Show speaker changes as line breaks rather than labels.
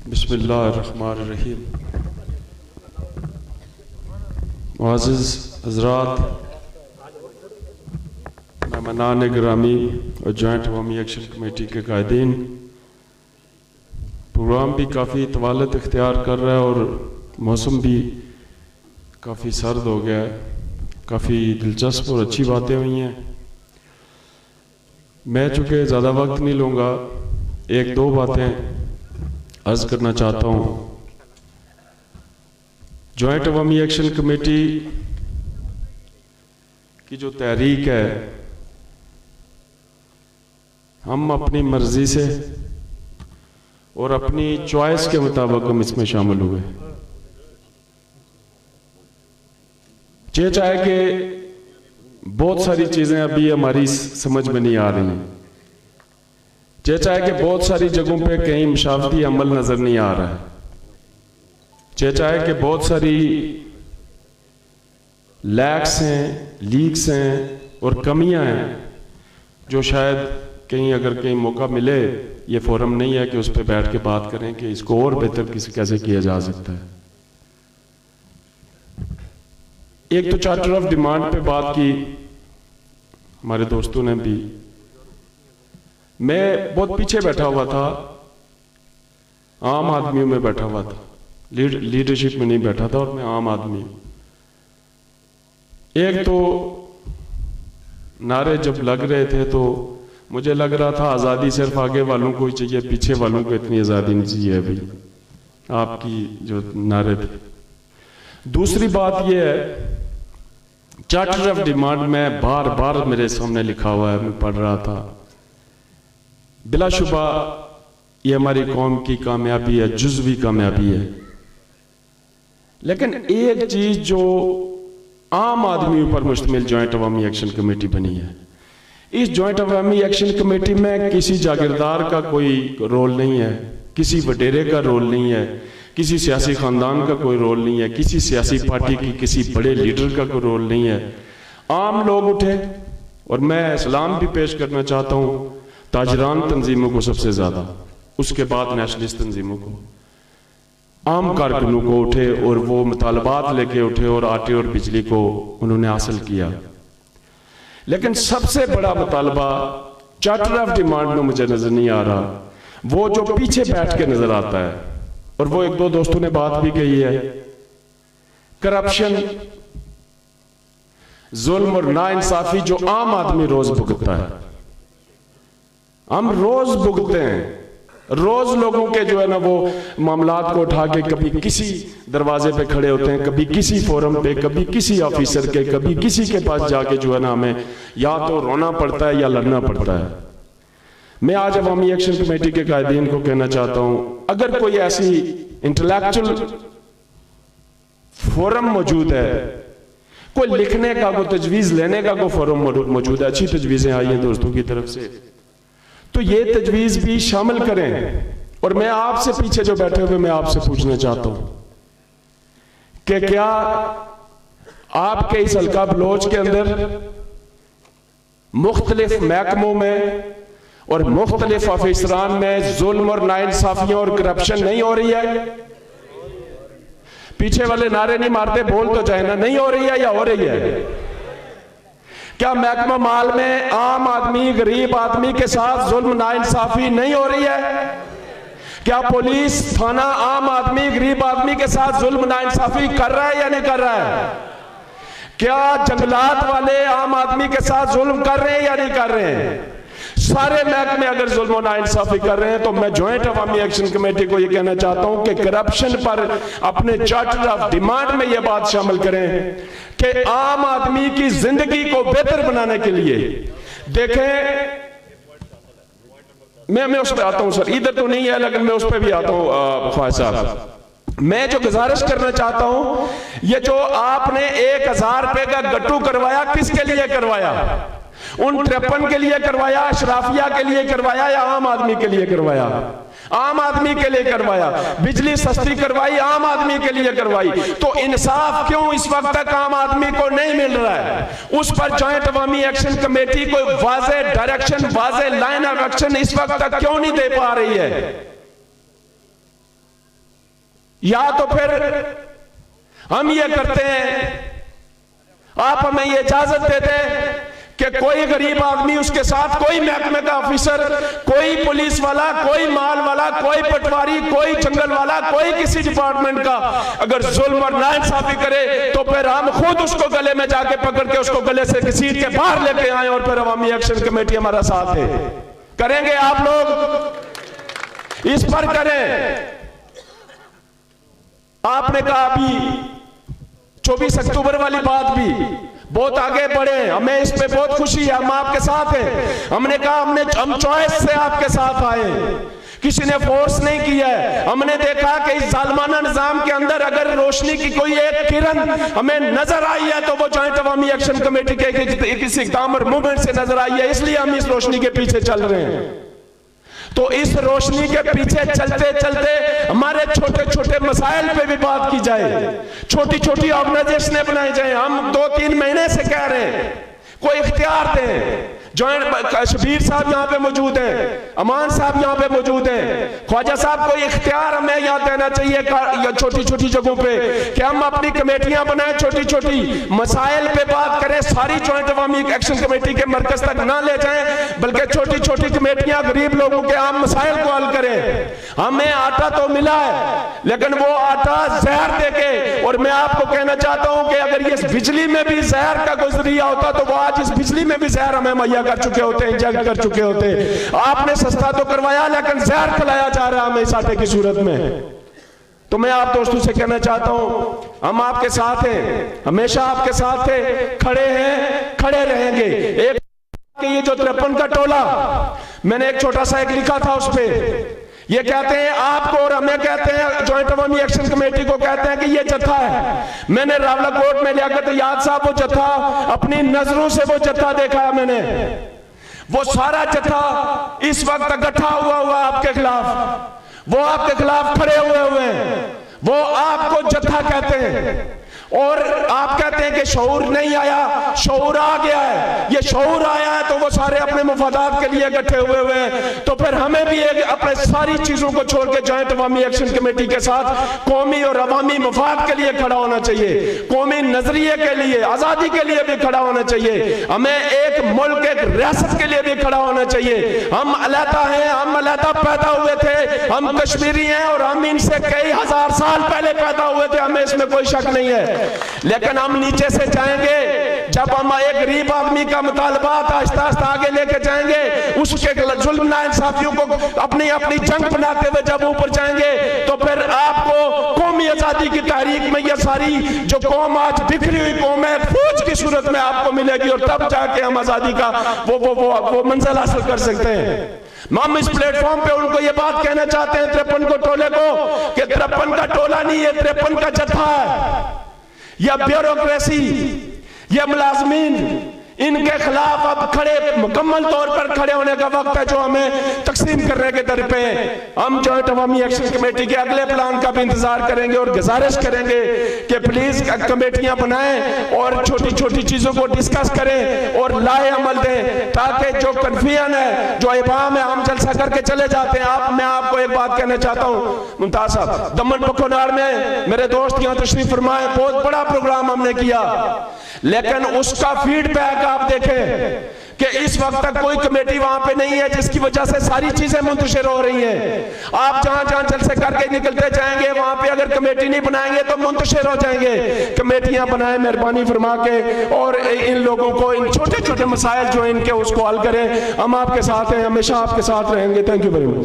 बिस्मिल्लाहिर्रहमानिर्रहीम। मुअज़्ज़िज़ हज़रात, मेहमानान गिरामी और जॉइंट अवामी एक्शन कमेटी के कायदीन, प्रोग्राम भी काफ़ी तवालत इख्तियार कर रहा है और मौसम भी काफ़ी सर्द हो गया है। काफ़ी दिलचस्प और अच्छी बातें हुई हैं। मैं चूँकि ज़्यादा वक्त नहीं लूँगा, एक दो बातें अर्ज़ करना चाहता हूँ। जॉइंट अवामी एक्शन कमेटी की जो तहरीक है, हम अपनी मर्जी से और अपनी चॉइस के मुताबिक हम इसमें शामिल हुए। ये चाहे कि बहुत सारी चीज़ें अभी हमारी समझ में नहीं आ रही हैं, ये चाहे कि बहुत सारी जगहों पे कहीं मुशावरती अमल नज़र नहीं आ रहा है, ये चाहे कि बहुत सारी लैक्स हैं, लीक्स हैं और कमियां हैं जो शायद कहीं अगर कहीं मौका मिले, ये फोरम नहीं है कि उस पर बैठ के बात करें कि इसको और बेहतर कैसे किया जा सकता है। एक तो चार्टर ऑफ डिमांड पे बात की हमारे दोस्तों ने भी। मैं बहुत पीछे बैठा हुआ था, आम आदमियों में बैठा हुआ था, लीडरशिप में नहीं बैठा था और मैं आम आदमी हूं। एक तो नारे जब लग रहे थे तो मुझे लग रहा था आज़ादी सिर्फ आगे वालों को ही चाहिए, पीछे वालों को इतनी आज़ादी नहीं चाहिए अभी, आपकी जो नारे थे। दूसरी बात यह है, चार्टर ऑफ डिमांड में बार बार मेरे सामने लिखा हुआ है, मैं पढ़ रहा था। बिलाशुबा ये हमारी कौम की कामयाबी है, जुज़वी कामयाबी है, लेकिन एक चीज जो आम आदमी पर मुश्तमिल जॉइंट अवामी एक्शन कमेटी बनी है, इस जॉइंट अवामी एक्शन कमेटी में किसी जागीरदार का कोई रोल नहीं है, किसी वडेरे का रोल नहीं है, किसी सियासी खानदान का कोई रोल नहीं है, किसी सियासी पार्टी की किसी बड़े लीडर का कोई रोल नहीं है। आम लोग उठे और मैं सलाम भी पेश करना चाहता हूँ ताजरान तंजीमों को सबसे ज्यादा, उसके बाद नेशनलिस्ट तंजीमों को, आम कारकुनों को उठे और वो मुतालबात लेके उठे और आटे और बिजली को उन्होंने हासिल किया। लेकिन सबसे बड़ा मुतालबा चार्टर ऑफ डिमांड में मुझे नजर नहीं आ रहा, वो जो पीछे बैठ के नजर आता है, और वो एक दो दोस्तों ने बात भी कही है, करप्शन, जुल्म और नाइंसाफी जो आम आदमी रोज भुगतता है। हम रोज भुगतते हैं, रोज लोगों के जो है ना वो मामलात को उठा के कभी किसी दरवाजे पे खड़े होते हैं, कभी किसी फोरम पे, कभी किसी ऑफिसर के, कभी किसी के पास जाके जो है ना हमें या तो रोना पड़ता है या लड़ना पड़ता है। मैं आज अवामी एक्शन कमेटी के कायदीन को कहना चाहता हूं, अगर कोई ऐसी इंटेलेक्चुअल फोरम मौजूद है, कोई लिखने का, कोई तजवीज लेने का कोई फोरम मौजूद है, अच्छी तजवीजें आई हैं दोस्तों की तरफ से, तो ये तजवीज भी शामिल करें। और मैं आपसे पीछे जो बैठे हुए, मैं आपसे पूछना चाहता हूं कि क्या आपके इस हल्का बलोच के अंदर मुख्तलिफ महकमों में और मुख्तलिफ अफसरान में जुल्म और नाइंसाफियों और करप्शन नहीं हो रही है? पीछे वाले नारे नहीं मारते, बोल तो जाए ना, नहीं हो रही है या हो रही है? क्या महकमा माल में आम आदमी, गरीब आदमी के साथ जुल्म नाइंसाफी नहीं हो रही है? क्या पुलिस थाना आम आदमी, गरीब आदमी के साथ जुल्म नाइंसाफी कर रहा है या नहीं कर रहा है? क्या जंगलात वाले आम आदमी के साथ जुल्म कर रहे हैं या नहीं कर रहे हैं? सारे महकमे अगर जुल्म नाइंसाफी कर रहे हैं तो मैं जॉइंट अवामी एक्शन कमेटी को यह कहना चाहता हूं कि करप्शन पर अपने चार्टर ऑफ डिमांड में यह बात शामिल करें कि आम आदमी की जिंदगी को बेहतर बनाने के लिए देखें। मैं उस पर आता हूं सर, इधर तो नहीं है लेकिन मैं उस पर भी आता हूं। ख्वाज साहब, मैं जो गुजारिश करना चाहता हूं, ये जो आपने 1000 रुपए का गट्टू करवाया, किसके लिए करवाया? उन 53 के लिए करवाया, अशराफिया के लिए करवाया या आम आदमी के लिए करवाया? आम आदमी के लिए करवाया। बिजली सस्ती करवाई, आम आदमी के लिए करवाई। तो इंसाफ क्यों इस वक्त तक आम आदमी को नहीं मिल रहा है? उस पर जॉइंट अवामी एक्शन कमेटी कोई वाज़े डायरेक्शन, वाज़े लाइन ऑफ एक्शन इस वक्त तक क्यों नहीं दे पा रही है? या तो फिर हम ये करते हैं, आप हमें ये इजाजत देते हैं कि कोई गरीब आदमी, उसके साथ कोई महकमे का ऑफिसर, कोई पुलिस वाला, कोई माल वाला, कोई पटवारी, कोई जंगल वाला, कोई किसी डिपार्टमेंट का अगर जुल्म और नाइंसाफी करे तो फिर हम खुद उसको गले में जाके पकड़ के उसको गले से सीट के बाहर लेके आए और फिर अवामी एक्शन कमेटी हमारा साथ है। करेंगे आप लोग, इस पर करें। आपने कहा अभी 24 अक्टूबर वाली बात भी बहुत आगे बढ़े, हमें इस पे बहुत खुशी है, हम आपके साथ हैं। हमने कहा हम चॉइस से आपके साथ आए, किसी ने फोर्स नहीं किया है। हमने देखा कि इस जालिमाना निजाम के अंदर अगर रोशनी की कोई एक किरण हमें नजर आई है तो वो जॉइंट अवामी एक्शन कमेटी के किसी इक़दाम और मूवमेंट से नजर आई है, इसलिए हम इस रोशनी के पीछे चल रहे हैं। तो इस रोशनी के पीछे चलते चलते हमारे छोटे छोटे मसाइल पे भी बात की जाए, छोटी छोटी ऑर्गेनाइजेशनें बनाई जाए। हम 2-3 महीने से कह रहे हैं कोई इख्तियार दें। जॉइंट शबीर साहब यहाँ पे मौजूद हैं, अमान साहब यहाँ पे मौजूद हैं, ख्वाजा साहब को इख्तियार हमें यहाँ देना चाहिए छोटी छोटी जगहों पे कि हम अपनी कमेटियां बनाएं, छोटी छोटी मसाइल पे बात करें। सारी जॉइंट अवामी एक्शन कमेटी के मरकज तक ना ले जाएं, बल्कि छोटी छोटी कमेटियां गरीब लोगों के आम मसाइल को हल करें। हमें आटा तो मिला है लेकिन वो आटा जहर देके, और मैं आपको कहना चाहता हूं कि अगर ये बिजली में भी जहर का कोई जरिया होता तो वो आज इस बिजली में भी जहर हमें मुहैया कर चुके होते, इंजेक्ट कर चुके होते। आपने सस्ता तो करवाया लेकिन जहर खिलाया जा रहा है हमें इस आटे की सूरत में। तो मैं आप दोस्तों से कहना चाहता हूं हम आपके साथ हैं, हमेशा आपके साथ थे, खड़े हैं, खड़े रहेंगे। एक ये जो 53 का टोला, मैंने एक छोटा सा एक लिखा था उस पे, ये कहते हैं आपको और हमें कहते हैं, जॉइंट अवामी एक्शन कमेटी को कहते हैं कि ये जत्था है। मैंने रावलाकोट में लियाकत याद साहब वो जत्था अपनी नजरों से वो जत्था देखा है मैंने। वो सारा जत्था इस वक्त इकट्ठा हुआ आपके खिलाफ, वो आपके खिलाफ खड़े हुए हैं, वो आपको जत्था कहते हैं। और आप कहते हैं कि शऊर नहीं आया, शऊर आ गया है। ये शऊर आया है तो वो सारे अपने मफादात के लिए इकट्ठे हुए हैं। तो फिर हमें भी एक अपने सारी चीजों को छोड़ के जॉइंट अवामी एक्शन कमेटी के साथ कौमी और अवामी मफाद के लिए खड़ा होना चाहिए, कौमी नजरिए के लिए, आजादी के लिए भी खड़ा होना चाहिए। हमें एक मुल्क, एक रियासत के लिए भी खड़ा होना चाहिए। हम अलहदा हैं, हम अलहदा पैदा हुए थे, हम कश्मीरी हैं और हम इनसे कई हजार साल पहले पैदा हुए थे, हमें इसमें कोई शक नहीं है। लेकिन हम नीचे से जाएंगे, जब हम एक गरीब आदमी का मुतालबात आहिस्ता आहिस्ता आगे लेके जाएंगे, उसके जुल्म नाइंसाफियों को अपनी अपनी जंग बनाते हुए जब ऊपर जाएंगे तो फिर आपको कौमी आजादी की तारीख में यह सारी जो कौम आज बिखरी हुई कौम है फौज की सूरत में आपको मिलेगी, और तब जाके हम आजादी का वो मंजिल हासिल कर सकते हैं। हम इस प्लेटफॉर्म पे उनको ये बात कहना चाहते हैं 53 को टोले को कि 53 का टोला नहीं है, 53 का जत्था है। या ब्यूरोक्रेसी, या मुलाजमीन, इनके खिलाफ अब खड़े, मुकम्मल तौर पर खड़े होने का वक्त है जो हमें तकसीम करने के दर पे। हम जॉइंट अवामी एक्शन कमेटी के अगले प्लान का भी इंतजार करेंगे और गुजारिश करेंगे कि प्लीज कमेटियां बनाएं और छोटी छोटी चीजों को डिस्कस करें और लाए अमल दें, ताकि जो कन्फ्यूजन है, जो इबाम है, हम जलसा करके चले जाते हैं। मैं आपको एक बात कहना चाहता हूँ मुमताज साहब, दमन बखोनार में मेरे दोस्त यहाँ तशरीफ फरमाए, बहुत बड़ा प्रोग्राम हमने किया, लेकिन उसका फीडबैक आप देखें कि इस वक्त तक कोई कमेटी वहां पे नहीं है, जिसकी वजह से सारी चीजें मुंतशिर हो रही हैं। आप जहां जहां जलसे करके निकलते जाएंगे वहां पे अगर कमेटी नहीं बनाएंगे तो मुंतशिर हो जाएंगे। कमेटियां बनाएं मेहरबानी फरमा के, और इन लोगों को इन छोटे छोटे मसाइल जो इनके उसको हल करें। हम आपके साथ हैं, हमेशा आपके साथ रहेंगे। Thank you very much.